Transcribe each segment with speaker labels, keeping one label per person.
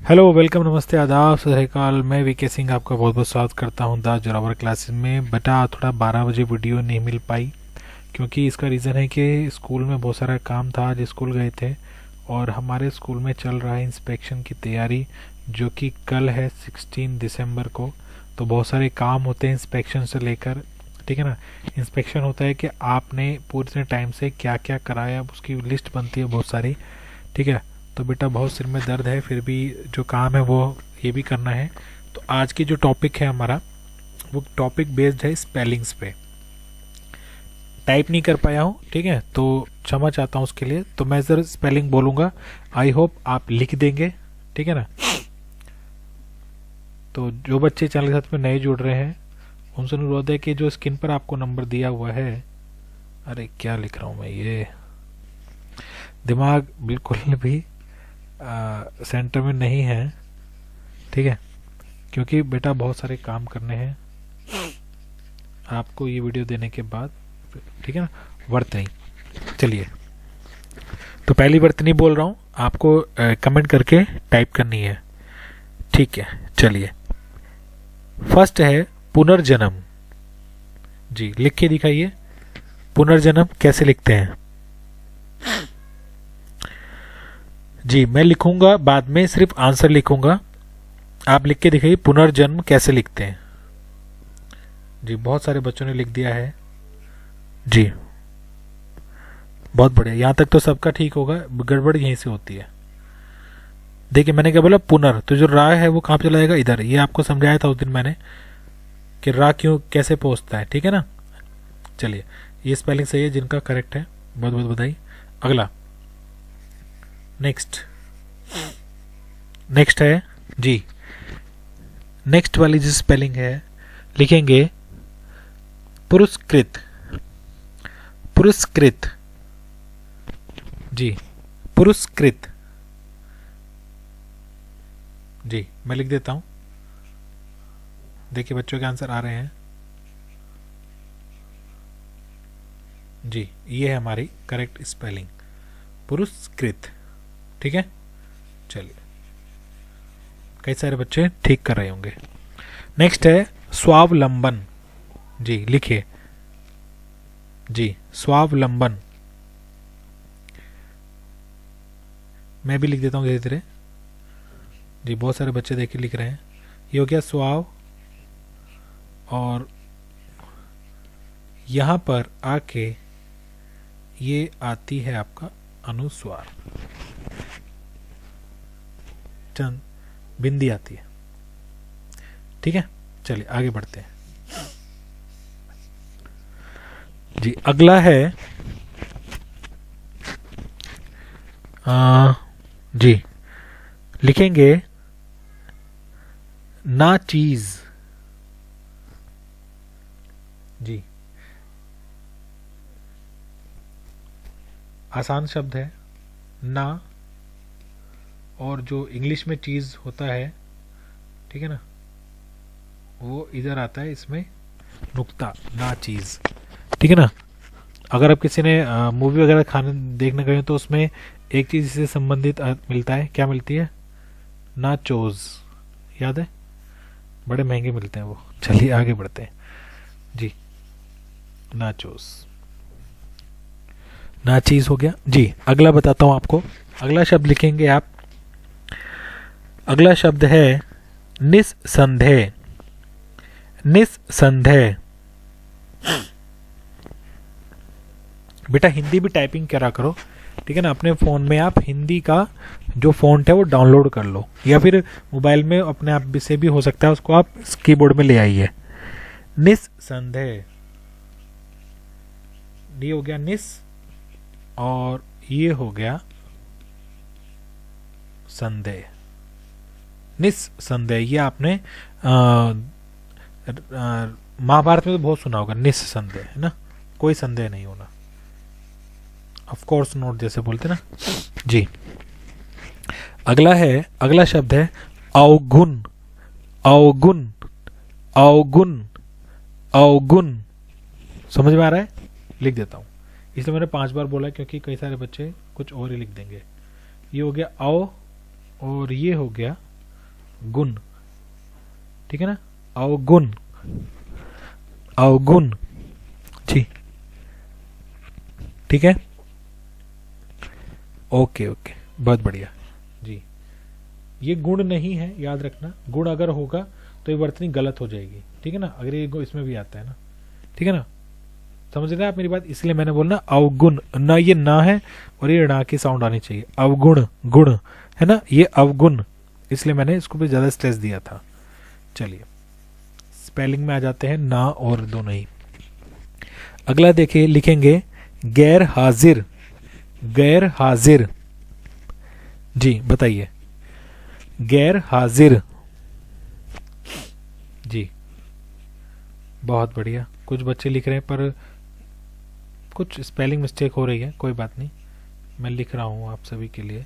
Speaker 1: Hello, welcome, नमस्ते, आदाब, सत श्री अकाल। मैं वीके सिंह आपका बहुत बहुत स्वागत करता हूं दास जोरावर क्लासेस में। बेटा थोड़ा 12 बजे वीडियो नहीं मिल पाई क्योंकि इसका रीज़न है कि स्कूल में बहुत सारा काम था। आज स्कूल गए थे और हमारे स्कूल में चल रहा है इंस्पेक्शन की तैयारी, जो कि कल है 16 दिसंबर को। तो बहुत सारे काम होते हैं इंस्पेक्शन से लेकर, ठीक है ना। इंस्पेक्शन होता है कि आपने पूरे टाइम से क्या क्या कराया, उसकी लिस्ट बनती है बहुत सारी, ठीक है। तो बेटा बहुत सिर में दर्द है, फिर भी जो काम है वो ये भी करना है। तो आज की जो टॉपिक है हमारा, वो टॉपिक बेस्ड है स्पेलिंग्स पे। टाइप नहीं कर पाया हूँ, ठीक है, तो क्षमा चाहता हूँ उसके लिए। तो मैं जरा स्पेलिंग बोलूँगा, आई होप आप लिख देंगे, ठीक है ना। तो जो बच्चे चैनल के साथ में नए जुड़ रहे हैं उनसे अनुरोध है कि जो स्क्रीन पर आपको नंबर दिया हुआ है, अरे क्या लिख रहा हूँ मैं, ये दिमाग बिल्कुल भी सेंटर में नहीं है, ठीक है, क्योंकि बेटा बहुत सारे काम करने हैं आपको ये वीडियो देने के बाद, ठीक है ना। वर्तनी, चलिए, तो पहली वर्तनी बोल रहा हूँ, आपको कमेंट करके टाइप करनी है, ठीक है। चलिए, फर्स्ट है पुनर्जन्म। जी, लिख के दिखाइए, पुनर्जन्म कैसे लिखते हैं। जी, मैं लिखूंगा बाद में, सिर्फ आंसर लिखूंगा, आप लिख के दिखाइए पुनर्जन्म कैसे लिखते हैं। जी, बहुत सारे बच्चों ने लिख दिया है जी, बहुत बढ़िया। यहां तक तो सबका ठीक होगा, गड़बड़ यहीं से होती है। देखिए, मैंने क्या बोला, पुनर, तो जो रा है वो कहां पे चला जाएगा, इधर। ये आपको समझाया था उस दिन मैंने कि रा क्यों कैसे पहुंचता है, ठीक है ना। चलिए, ये स्पेलिंग सही है, जिनका करेक्ट है बहुत बहुत बधाई। अगला, नेक्स्ट है जी, नेक्स्ट वाली जो स्पेलिंग है, लिखेंगे पुरस्कृत। पुरस्कृत, जी, पुरस्कृत। जी, मैं लिख देता हूं, देखिए बच्चों के आंसर आ रहे हैं। जी, ये है हमारी करेक्ट स्पेलिंग, पुरस्कृत, ठीक है। चलिए, कई सारे बच्चे ठीक कर रहे होंगे। नेक्स्ट है स्वावलंबन। जी, लिखिए, जी, स्वावलंबन। मैं भी लिख देता हूँ धीरे धीरे। जी, बहुत सारे बच्चे देखिए लिख रहे हैं। ये हो गया स्वाव, और यहां पर आके ये आती है आपका अनुस्वार, चंद बिंदी आती है, ठीक है। चलिए आगे बढ़ते हैं जी। अगला है जी, लिखेंगे ना चीज। जी, आसान शब्द है ना, और जो इंग्लिश में चीज होता है, ठीक है ना, वो इधर आता है इसमें नुक्ता, ना चीज, ठीक है ना। अगर आप किसी ने मूवी वगैरह खाने देखने गए तो उसमें एक चीज से संबंधित मिलता है, क्या मिलती है, नाचोज, याद है, बड़े महंगे मिलते हैं वो। चलिए आगे बढ़ते हैं जी, नाचोज, ना चीज हो गया जी। अगला बताता हूं आपको, अगला शब्द लिखेंगे आप, अगला शब्द है निस्संदेह। निस्संदेह, बेटा हिंदी भी टाइपिंग करा करो, ठीक है ना। अपने फ़ोन में आप हिंदी का जो फ़ॉन्ट है वो डाउनलोड कर लो, या फिर मोबाइल में अपने आप भी से भी हो सकता है, उसको आप कीबोर्ड में ले आइए। निस्संदेह, ये हो गया निस, और ये हो गया संदेह, निस्संदेह। ये आपने महाभारत में तो बहुत सुना होगा, निस्संदेह, है ना, कोई संदेह नहीं होना, ऑफ कोर्स नोट जैसे बोलते ना जी। अगला है, अगला शब्द है अवगुण। अवगुण, अवगुण, अवगुण, समझ में आ रहा है, लिख देता हूं, इसलिए मैंने 5 बार बोला क्योंकि कई सारे बच्चे कुछ और ही लिख देंगे। ये हो गया अव, और ये हो गया गुण, ठीक है ना, अवगुण, अवगुण जी, ठीक है, ओके ओके, बहुत बढ़िया जी। ये गुण नहीं है, याद रखना, गुण अगर होगा तो ये वर्तनी गलत हो जाएगी, ठीक है ना, अगर ये इसमें भी आता है ना, ठीक है ना, समझ रहे हैं आप मेरी बात, इसलिए मैंने बोलना अवगुण, ना ये ना है और ये णा की साउंड आनी चाहिए, अवगुण, गुण है ना, ये अवगुण, इसलिए मैंने इसको भी ज्यादा स्ट्रेस दिया था। चलिए स्पेलिंग में आ जाते हैं, ना और दोनों ही। अगला देखिए, लिखेंगे गैर हाजिर, गैर हाजिर जी, बताइए, गैर हाजिर जी, बहुत बढ़िया। कुछ बच्चे लिख रहे हैं पर कुछ स्पेलिंग मिस्टेक हो रही है, कोई बात नहीं, मैं लिख रहा हूं आप सभी के लिए।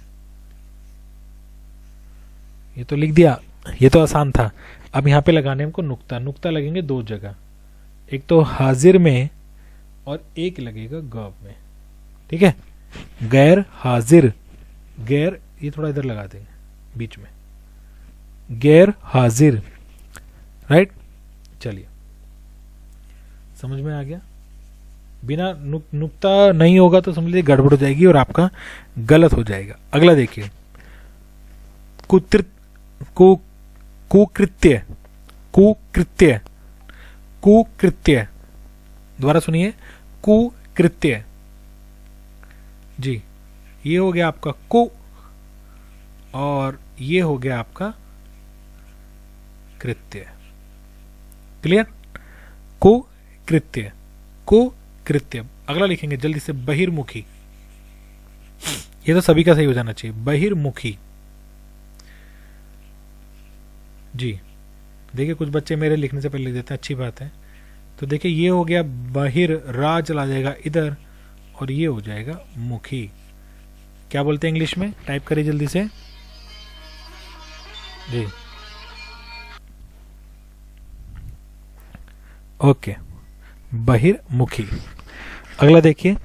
Speaker 1: ये तो लिख दिया, ये तो आसान था। अब यहां पे लगाने हमको नुक्ता, नुक्ता लगेंगे दो जगह, एक तो हाजिर में और एक लगेगा गव में, ठीक है, गैर हाजिर, गैर, ये थोड़ा इधर लगा देंगे बीच में, गैर हाजिर, राइट। चलिए समझ में आ गया, बिना नुक्ता नहीं होगा तो समझ लीजिए गड़बड़ हो जाएगी और आपका गलत हो जाएगा। अगला देखिए, कुकृत्य, कुकृत्य, कुकृत्य, दोबारा सुनिए, कुकृत्य जी, ये हो गया आपका कु और ये हो गया आपका कृत्य, क्लियर, कुकृत्य, कुकृत्य। अगला लिखेंगे जल्दी से, बहिर्मुखी, ये तो सभी का सही हो जाना चाहिए, बहिर्मुखी जी। देखिए कुछ बच्चे मेरे लिखने से पहले लिख देते हैं, अच्छी बात है। तो देखिए ये हो गया बहिर, रा चला जाएगा इधर और ये हो जाएगा मुखी। क्या बोलते हैं इंग्लिश में, टाइप करिए जल्दी से जी, ओके, बहिर्मुखी। अगला देखिए,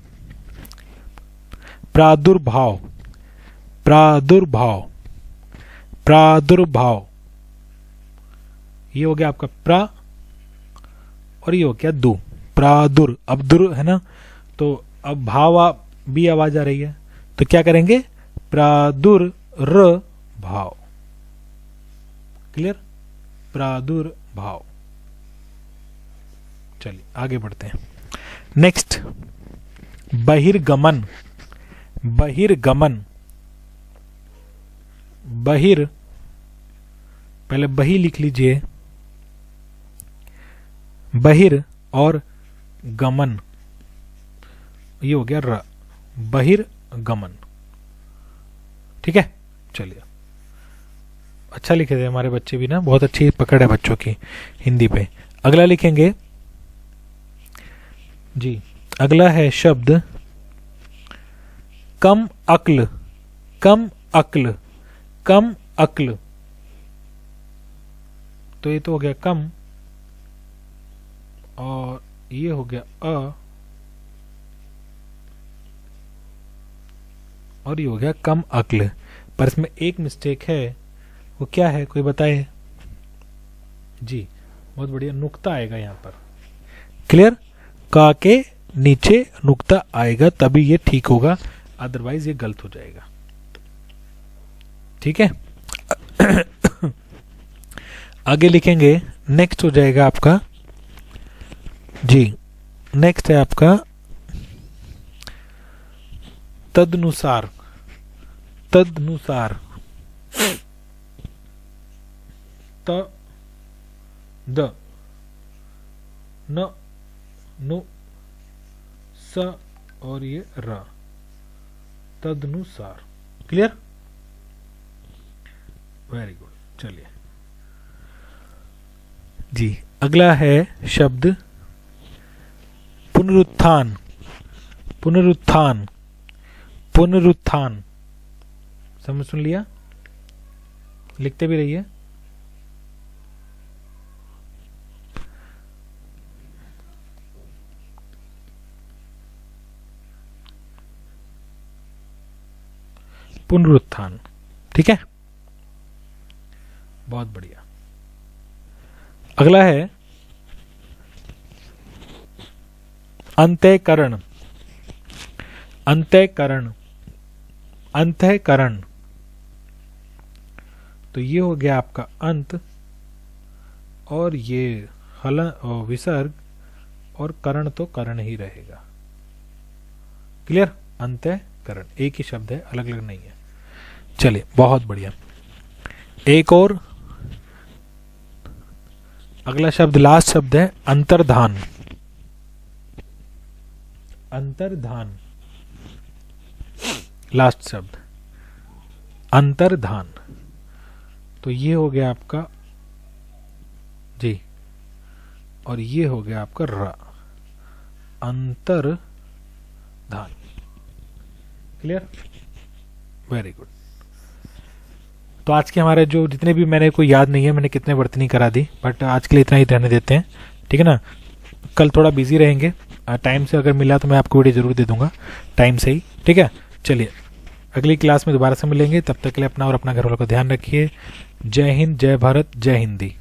Speaker 1: प्रादुर्भाव, प्रादुर्भाव, प्रादुर्भाव, ये हो गया आपका प्रा और ये हो गया दु, प्रादुर, अब दुर है ना, तो अब भी आवाज आ रही है, तो क्या करेंगे, प्रादुर र भाव, क्लियर, प्रादुर्भाव। चलिए आगे बढ़ते हैं, नेक्स्ट, बहिर्गमन, बहिर्गमन, बहिर, पहले बही लिख लीजिए, बहिर और गमन, ये हो गया र, बहिर्गमन, ठीक है। चलिए अच्छा लिखे थे हमारे बच्चे भी ना, बहुत अच्छी पकड़ है बच्चों की हिंदी पे। अगला लिखेंगे जी, अगला है शब्द कम अक्ल, कम अक्ल, कम अक्ल, तो ये तो हो गया कम और ये हो गया अ और ये हो गया कम अक्ल, पर इसमें एक मिस्टेक है, वो क्या है कोई बताए जी, बहुत बढ़िया, नुक्ता आएगा यहां पर, क्लियर, का के नीचे नुक्ता आएगा तभी ये ठीक होगा, अदरवाइज ये गलत हो जाएगा, ठीक है। आगे लिखेंगे, नेक्स्ट हो जाएगा आपका जी, नेक्स्ट है आपका तदनुसार, तदनुसार, त द न नु स और ये र, तदनुसार, क्लियर, वेरी गुड। चलिए जी, अगला है शब्द पुनरुत्थान, पुनरुत्थान, पुनरुत्थान, समझ सुन लिया, लिखते भी रहिए, पुनरुत्थान, ठीक है, बहुत बढ़िया। अगला है अंतःकरण। अंतःकरण, अंतःकरण, तो ये हो गया आपका अंत, और ये हल और विसर्ग, और करण तो करण ही रहेगा। क्लियर? अंतःकरण एक ही शब्द है, अलग अलग नहीं है। चलिए बहुत बढ़िया। एक और अगला शब्द, लास्ट शब्द है अंतर्धान। अंतर्धान, लास्ट शब्द अंतर्धान, तो ये हो गया आपका जी, और ये हो गया आपका र, अंतर्धान। क्लियर? Very good. तो आज के हमारे जो जितने भी, मैंने कोई याद नहीं है मैंने कितने वर्तनी करा दी, बट आज के लिए इतना ही रहने देते हैं, ठीक है ना। कल थोड़ा बिजी रहेंगे, टाइम से अगर मिला तो मैं आपको वीडियो जरूर दे दूंगा, टाइम से ही, ठीक है। चलिए अगली क्लास में दोबारा से मिलेंगे, तब तक के लिए अपना और अपना घर वालों का ध्यान रखिए। जय हिंद, जय भारत, जय हिंदी।